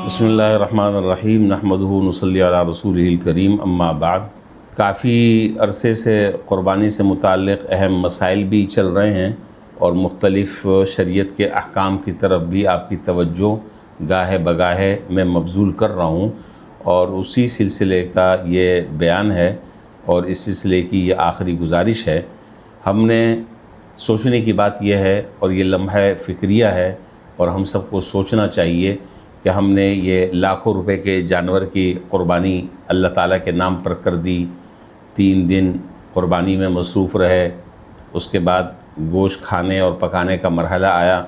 بسم اللہ الرحمن الرحیم نحمدہ ونصلی علی رسولہ الکریم اما بعد۔ کافی عرصے سے قربانی سے متعلق اہم مسائل بھی چل رہے ہیں اور مختلف شریعت کے احکام کی طرف بھی آپ کی توجہ گاہے بگاہے میں مبذول کر رہا ہوں، اور اسی سلسلے کا یہ بیان ہے اور اس سلسلے کی یہ آخری گزارش ہے۔ ہم نے سوچنے کی بات یہ ہے اور یہ لمحہ فکریہ ہے، اور ہم سب کو سوچنا چاہیے کہ ہم نے یہ لاکھوں روپے کے جانور کی قربانی اللہ تعالیٰ کے نام پر کر دی، 3 دن قربانی میں مصروف رہے، اس کے بعد گوشت کھانے اور پکانے کا مرحلہ آیا۔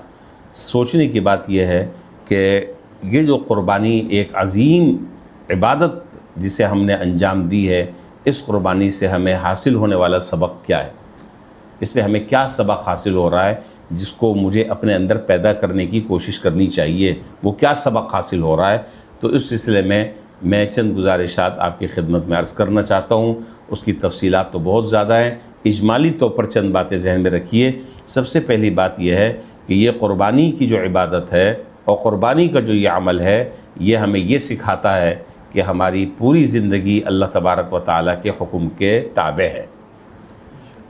سوچنے کی بات یہ ہے کہ یہ جو قربانی ایک عظیم عبادت جسے ہم نے انجام دی ہے، اس قربانی سے ہمیں حاصل ہونے والا سبق کیا ہے؟ اس سے ہمیں کیا سبق حاصل ہو رہا ہے جس کو مجھے اپنے اندر پیدا کرنے کی کوشش کرنی چاہیے؟ وہ کیا سبق حاصل ہو رہا ہے؟ تو اس سلسلے میں چند گزارشات آپ کی خدمت میں عرض کرنا چاہتا ہوں۔ اس کی تفصیلات تو بہت زیادہ ہیں، اجمالی طور پر چند باتیں ذہن میں رکھیے۔ سب سے پہلی بات یہ ہے کہ یہ قربانی کی جو عبادت ہے اور قربانی کا جو یہ عمل ہے، یہ ہمیں یہ سکھاتا ہے کہ ہماری پوری زندگی اللہ تبارک و تعالیٰ کے حکم کے تابع ہے۔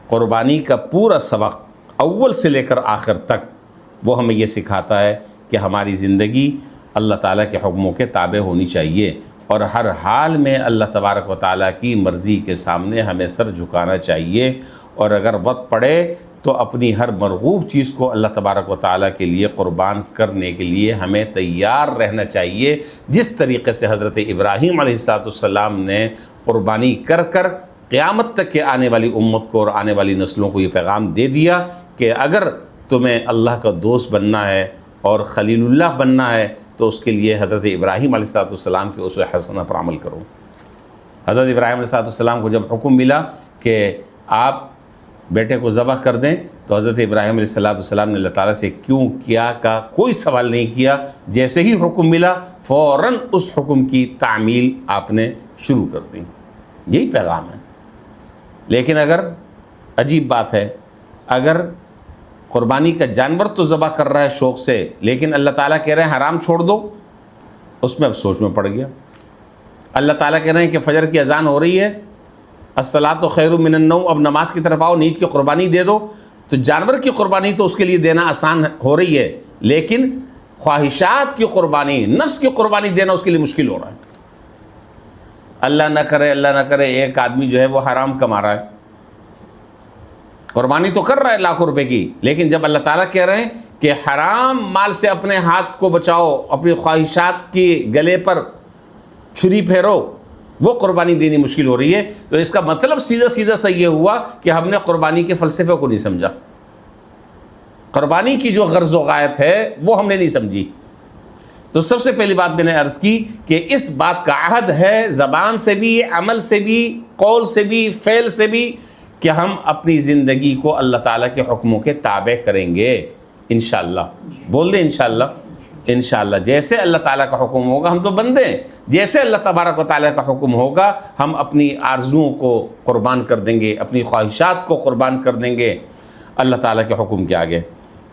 قربانی کا پورا سبق اول سے لے کر آخر تک وہ ہمیں یہ سکھاتا ہے کہ ہماری زندگی اللہ تعالیٰ کے حکموں کے تابع ہونی چاہیے، اور ہر حال میں اللہ تبارک و تعالیٰ کی مرضی کے سامنے ہمیں سر جھکانا چاہیے، اور اگر وقت پڑے تو اپنی ہر مرغوب چیز کو اللہ تبارک و تعالیٰ کے لیے قربان کرنے کے لیے ہمیں تیار رہنا چاہیے، جس طریقے سے حضرت ابراہیم علیہ السلام نے قربانی کر کر قیامت تک کے آنے والی امت کو اور آنے والی نسلوں کو یہ پیغام دے دیا کہ اگر تمہیں اللہ کا دوست بننا ہے اور خلیل اللہ بننا ہے تو اس کے لیے حضرت ابراہیم علیہ السلام کے اسوہ حسنہ پر عمل کرو۔ حضرت ابراہیم علیہ السلام کو جب حکم ملا کہ آپ بیٹے کو ذبح کر دیں، تو حضرت ابراہیم علیہ السلام نے اللہ تعالیٰ سے کیوں کیا کا کوئی سوال نہیں کیا۔ جیسے ہی حکم ملا فوراً اس حکم کی تعمیل آپ نے شروع کر دی۔ یہی پیغام ہے۔ لیکن اگر عجیب بات ہے، اگر قربانی کا جانور تو ذبح کر رہا ہے شوق سے، لیکن اللہ تعالیٰ کہہ رہے ہیں حرام چھوڑ دو، اس میں اب سوچ میں پڑ گیا۔ اللہ تعالیٰ کہہ رہے ہیں کہ فجر کی اذان ہو رہی ہے، الصلاۃ خیر من النوم، اب نماز کی طرف آؤ، نیند کی قربانی دے دو۔ تو جانور کی قربانی تو اس کے لیے دینا آسان ہو رہی ہے، لیکن خواہشات کی قربانی، نفس کی قربانی دینا اس کے لیے مشکل ہو رہا ہے۔ اللہ نہ کرے ایک آدمی جو ہے وہ حرام کما رہا ہے، قربانی تو کر رہا ہے لاکھوں روپے کی، لیکن جب اللہ تعالیٰ کہہ رہے ہیں کہ حرام مال سے اپنے ہاتھ کو بچاؤ، اپنی خواہشات کی گلے پر چھری پھیرو، وہ قربانی دینی مشکل ہو رہی ہے۔ تو اس کا مطلب سیدھا سا یہ ہوا کہ ہم نے قربانی کے فلسفے کو نہیں سمجھا، قربانی کی جو غرض و غایت ہے وہ ہم نے نہیں سمجھی۔ تو سب سے پہلی بات میں نے عرض کی کہ اس بات کا عہد ہے زبان سے بھی، عمل سے بھی، قول سے بھی، فعل سے بھی، کہ ہم اپنی زندگی کو اللہ تعالیٰ کے حکموں کے تابع کریں گے انشاءاللہ۔ بول دیں انشاءاللہ۔ انشاءاللہ جیسے اللہ تعالیٰ کا حکم ہوگا ہم تو بندے ہیں، جیسے اللہ تبارک و تعالیٰ کا حکم ہوگا ہم اپنی آرزوؤں کو قربان کر دیں گے، اپنی خواہشات کو قربان کر دیں گے اللہ تعالیٰ کے حکم کے آگے۔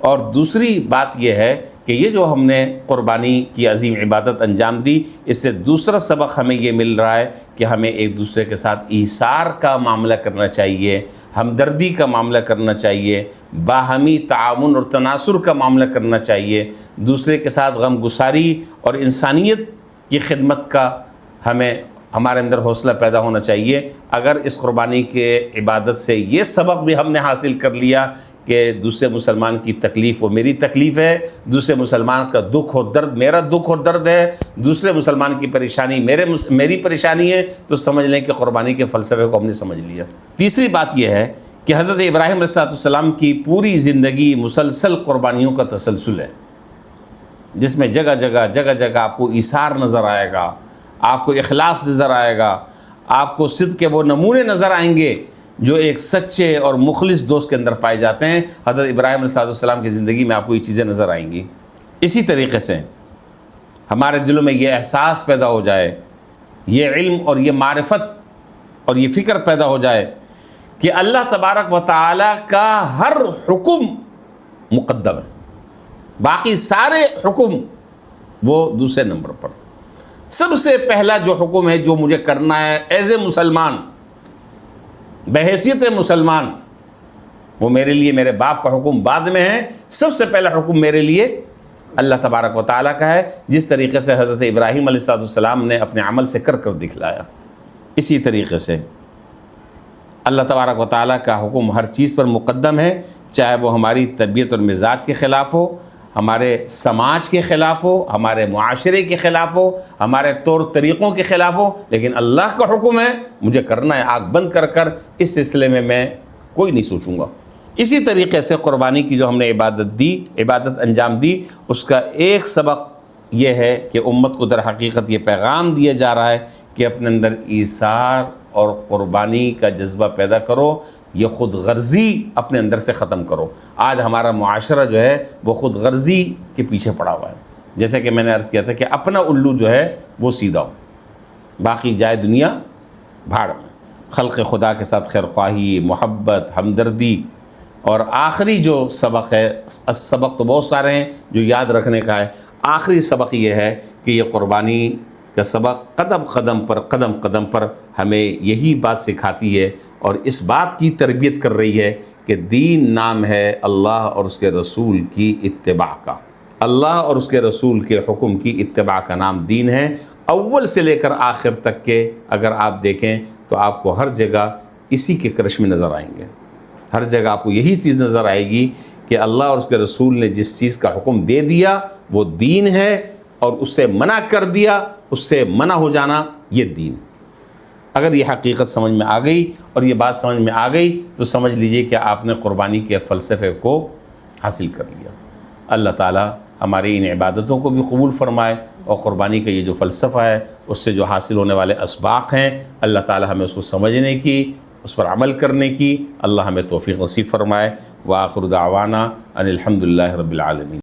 اور دوسری بات یہ ہے کہ یہ جو ہم نے قربانی کی عظیم عبادت انجام دی، اس سے دوسرا سبق ہمیں یہ مل رہا ہے کہ ہمیں ایک دوسرے کے ساتھ ایثار کا معاملہ کرنا چاہیے، ہمدردی کا معاملہ کرنا چاہیے، باہمی تعاون اور تناصر کا معاملہ کرنا چاہیے، دوسرے کے ساتھ غم گساری اور انسانیت کی خدمت کا ہمارے اندر حوصلہ پیدا ہونا چاہیے۔ اگر اس قربانی کے عبادت سے یہ سبق بھی ہم نے حاصل کر لیا کہ دوسرے مسلمان کی تکلیف وہ میری تکلیف ہے، دوسرے مسلمان کا دکھ اور درد میرا دکھ اور درد ہے، دوسرے مسلمان کی پریشانی میری پریشانی ہے، تو سمجھ لیں کہ قربانی کے فلسفے کو ہم نے سمجھ لیا۔ تیسری بات یہ ہے کہ حضرت ابراہیم علیہ السلام کی پوری زندگی مسلسل قربانیوں کا تسلسل ہے، جس میں جگہ جگہ آپ کو ایثار نظر آئے گا، آپ کو اخلاص نظر آئے گا، آپ کو صدق کے وہ نمونے نظر آئیں گے جو ایک سچے اور مخلص دوست کے اندر پائے جاتے ہیں۔ حضرت ابراہیم علیہ السلام کی زندگی میں آپ کو یہ چیزیں نظر آئیں گی۔ اسی طریقے سے ہمارے دلوں میں یہ احساس پیدا ہو جائے، یہ علم اور یہ معرفت اور یہ فکر پیدا ہو جائے کہ اللہ تبارک و تعالیٰ کا ہر حکم مقدم ہے، باقی سارے حکم وہ دوسرے نمبر پر۔ سب سے پہلا جو حکم ہے جو مجھے کرنا ہے ایز اے مسلمان، بحیثیت مسلمان، وہ میرے لیے میرے باپ کا حکم بعد میں ہے، سب سے پہلا حکم میرے لیے اللہ تبارک و تعالیٰ کا ہے، جس طریقے سے حضرت ابراہیم علیہ السلام نے اپنے عمل سے کر دکھلایا، اسی طریقے سے اللہ تبارک و تعالیٰ کا حکم ہر چیز پر مقدم ہے، چاہے وہ ہماری طبیعت اور مزاج کے خلاف ہو، ہمارے سماج کے خلاف ہو، ہمارے معاشرے کے خلاف ہو، ہمارے طور طریقوں کے خلاف ہو، لیکن اللہ کا حکم ہے مجھے کرنا ہے، آنکھ بند کر کر اس سلسلے میں کوئی نہیں سوچوں گا۔ اسی طریقے سے قربانی کی جو ہم نے عبادت انجام دی، اس کا ایک سبق یہ ہے کہ امت کو در حقیقت یہ پیغام دیا جا رہا ہے کہ اپنے اندر ایثار اور قربانی کا جذبہ پیدا کرو، یہ خود غرضی اپنے اندر سے ختم کرو۔ آج ہمارا معاشرہ جو ہے وہ خود غرضی کے پیچھے پڑا ہوا ہے، جیسے کہ میں نے عرض کیا تھا کہ اپنا الو جو ہے وہ سیدھا ہو، باقی جائے دنیا بھاڑ میں۔ خلق خدا کے ساتھ خیر خواہی، محبت، ہمدردی، اور آخری جو سبق ہے، سبق تو بہت سارے ہیں جو یاد رکھنے کا ہے، آخری سبق یہ ہے کہ یہ قربانی کا سبق قدم قدم پر ہمیں یہی بات سکھاتی ہے اور اس بات کی تربیت کر رہی ہے کہ دین نام ہے اللہ اور اس کے رسول کی اتباع کا، اللہ اور اس کے رسول کے حکم کی اتباع کا نام دین ہے۔ اول سے لے کر آخر تک کے اگر آپ دیکھیں تو آپ کو ہر جگہ اسی کے کرشمے نظر آئیں گے، ہر جگہ آپ کو یہی چیز نظر آئے گی کہ اللہ اور اس کے رسول نے جس چیز کا حکم دے دیا وہ دین ہے، اور اس سے منع کر دیا، اس سے منع ہو جانا یہ دین۔ اگر یہ حقیقت سمجھ میں آ گئی اور یہ بات سمجھ میں آ گئی تو سمجھ لیجئے کہ آپ نے قربانی کے فلسفے کو حاصل کر لیا۔ اللہ تعالیٰ ہماری ان عبادتوں کو بھی قبول فرمائے، اور قربانی کا یہ جو فلسفہ ہے اس سے جو حاصل ہونے والے اسباق ہیں، اللہ تعالیٰ ہمیں اس کو سمجھنے کی، اس پر عمل کرنے کی اللہ ہمیں توفیق نصیب فرمائے۔ وآخر دعوانا ان الحمد للہ رب العالمین۔